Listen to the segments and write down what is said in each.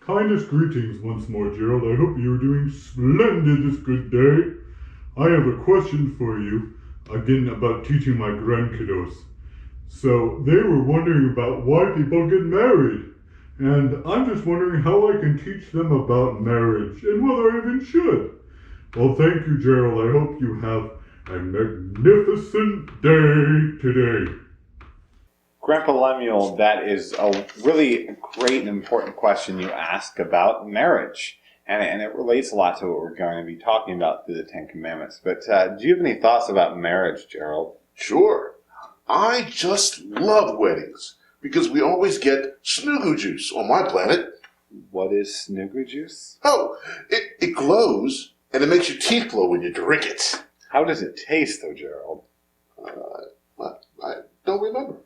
Kindest greetings once more, Gerald. I hope you are doing splendid this good day. I have a question for you, again about teaching my grandkiddos. So, they were wondering about why people get married. And I'm just wondering how I can teach them about marriage and whether I even should. Well, thank you, Gerald. I hope you have a magnificent day today. Grandpa Lemuel, that is a really great and important question you ask about marriage. And it relates a lot to what we're going to be talking about through the Ten Commandments. But do you have any thoughts about marriage, Gerald? Sure. I just love weddings because we always get snoogle juice on my planet. What is snoogle juice? Oh, it glows and it makes your teeth glow when you drink it. How does it taste, though, Gerald? I don't remember.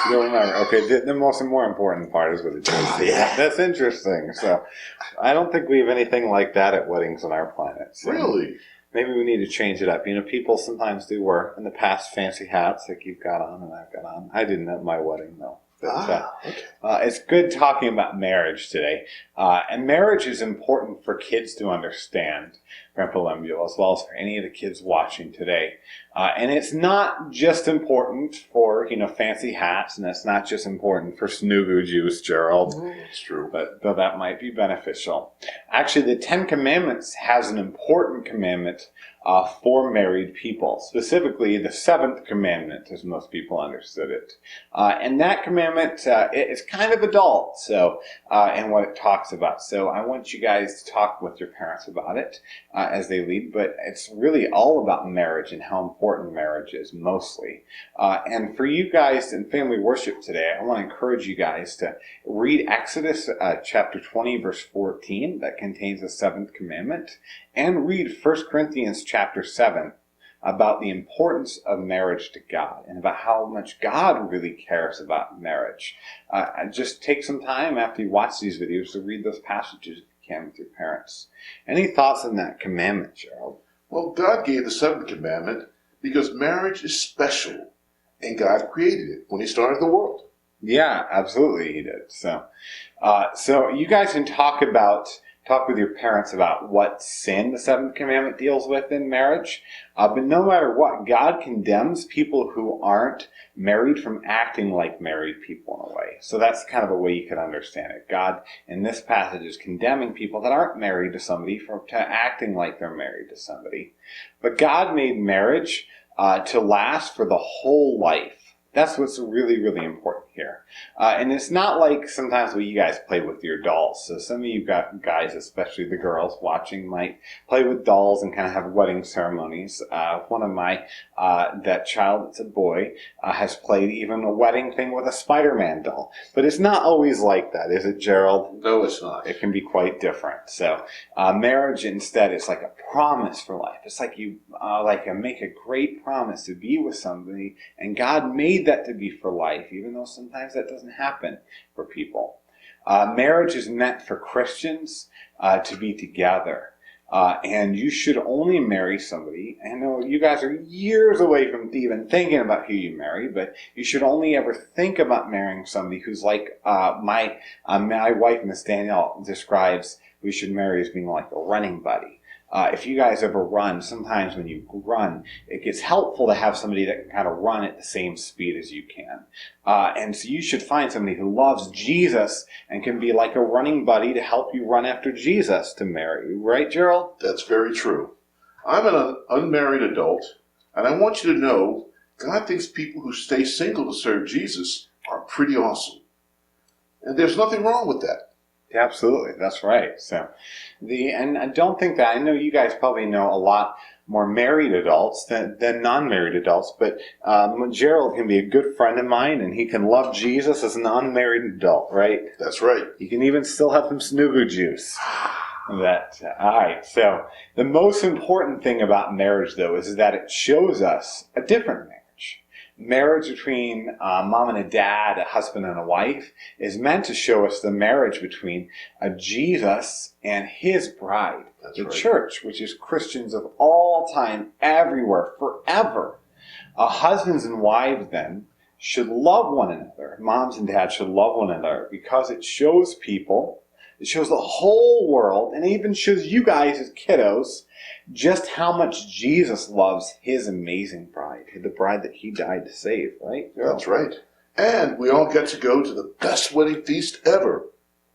You don't remember? Okay, the more important part is what it tastes. Yeah. That's interesting. So, I don't think we have anything like that at weddings on our planet. So Really? maybe we need to change it up. You know, people sometimes do wear in the past fancy hats like you've got on and I've got on. I didn't at my wedding, though. But, Okay. it's good talking about marriage today. And marriage is important for kids to understand, Grandpa Lemuel, as well as for any of the kids watching today. And it's not just important for, fancy hats, and it's not just important for snoogle juice, Gerald. That's true. But though that might be beneficial. Actually, the Ten Commandments has an important commandment for married people. Specifically, the seventh commandment, as most people understood it. And that commandment is kind of adult, and what it talks about. So I want you guys to talk with your parents about it as they lead. But it's really all about marriage and how important marriage is, mostly. And for you guys in family worship today, I want to encourage you guys to read Exodus chapter 20, verse 14, that contains the seventh commandment, and read 1 Corinthians chapter 7 about the importance of marriage to God and about how much God really cares about marriage. Just take some time after you watch these videos to read those passages if you can with your parents. Any thoughts on that commandment, Gerald? Well, God gave the seventh commandment because marriage is special, and God created it when He started the world. Yeah, absolutely, He did. So you guys can talk with your parents about what sin the seventh commandment deals with in marriage. But no matter what, God condemns people who aren't married from acting like married people in a way. So that's kind of a way you could understand it. God, in this passage, is condemning people that aren't married to somebody to acting like they're married to somebody. But God made marriage to last for the whole life. That's what's really, really important here. And it's not like sometimes what you guys play with your dolls. So some of you guys, especially the girls watching, might play with dolls and kind of have wedding ceremonies. One of my, that child, it's a boy, has played even a wedding thing with a Spider-Man doll. But it's not always like that, is it, Gerald? No, it's not. It can be quite different. So marriage instead is like a promise for life. It's like you make a great promise to be with somebody, and God made that to be for life, even though sometimes that doesn't happen for people. Marriage is meant for Christians to be together. And you should only marry somebody. I know you guys are years away from even thinking about who you marry, but you should only ever think about marrying somebody who's like my wife, Miss Danielle, describes we should marry as being like a running buddy. If you guys ever run, sometimes when you run, it gets helpful to have somebody that can kind of run at the same speed as you can. And so you should find somebody who loves Jesus and can be like a running buddy to help you run after Jesus to marry. Right, Gerald? That's very true. I'm an unmarried adult, and I want you to know God thinks people who stay single to serve Jesus are pretty awesome. And there's nothing wrong with that. Absolutely, that's right. And I don't think that, I know you guys probably know a lot more married adults than non-married adults, but Gerald can be a good friend of mine, and he can love Jesus as an unmarried adult, right? That's right. He can even still have some snoogle juice. All right, so the most important thing about marriage, though, is that it shows us a different marriage. Marriage between mom and a dad, a husband and a wife, is meant to show us the marriage between Jesus and His bride, the church, which is Christians of all time, everywhere, forever. Husbands and wives, then, should love one another. Moms and dads should love one another because it shows people It shows the whole world, and it even shows you guys as kiddos just how much Jesus loves his amazing bride, the bride that he died to save, right? That's right. And we all get to go to the best wedding feast ever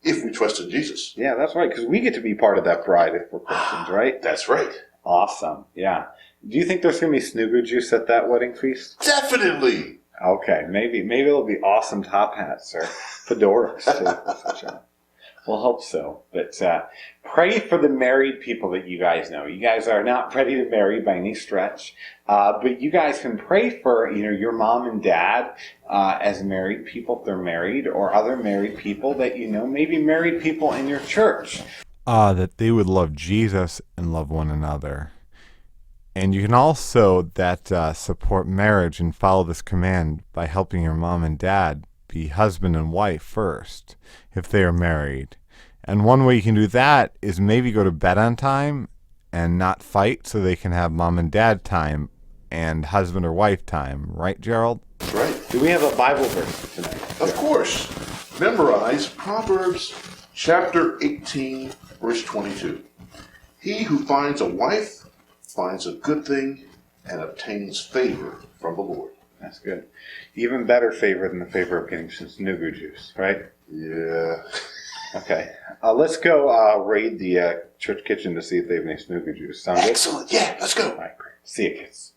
if we trust in Jesus. Yeah, that's right, because we get to be part of that bride if we're Christians, right? That's right. Awesome, yeah. Do you think there's going to be snooker juice at that wedding feast? Definitely. Okay, maybe it'll be awesome top hats or fedoras too. We'll hope so. But pray for the married people that you guys know. You guys are not ready to marry by any stretch, but you guys can pray for your mom and dad as married people if they're married, or other married people that maybe married people in your church. That they would love Jesus and love one another. And you can also support marriage and follow this command by helping your mom and dad be husband and wife first, if they are married. And one way you can do that is maybe go to bed on time and not fight, so they can have mom and dad time and husband or wife time. Right, Gerald? That's right. Do we have a Bible verse tonight? Of course. Memorize Proverbs chapter 18, verse 22. He who finds a wife finds a good thing and obtains favor from the Lord. That's good. Even better favor than the favor of getting some snooker juice, right? Yeah. Okay. Let's go raid the church kitchen to see if they have any snooker juice. Sound good? Excellent. Yeah, let's go. All right, great. See you, kids.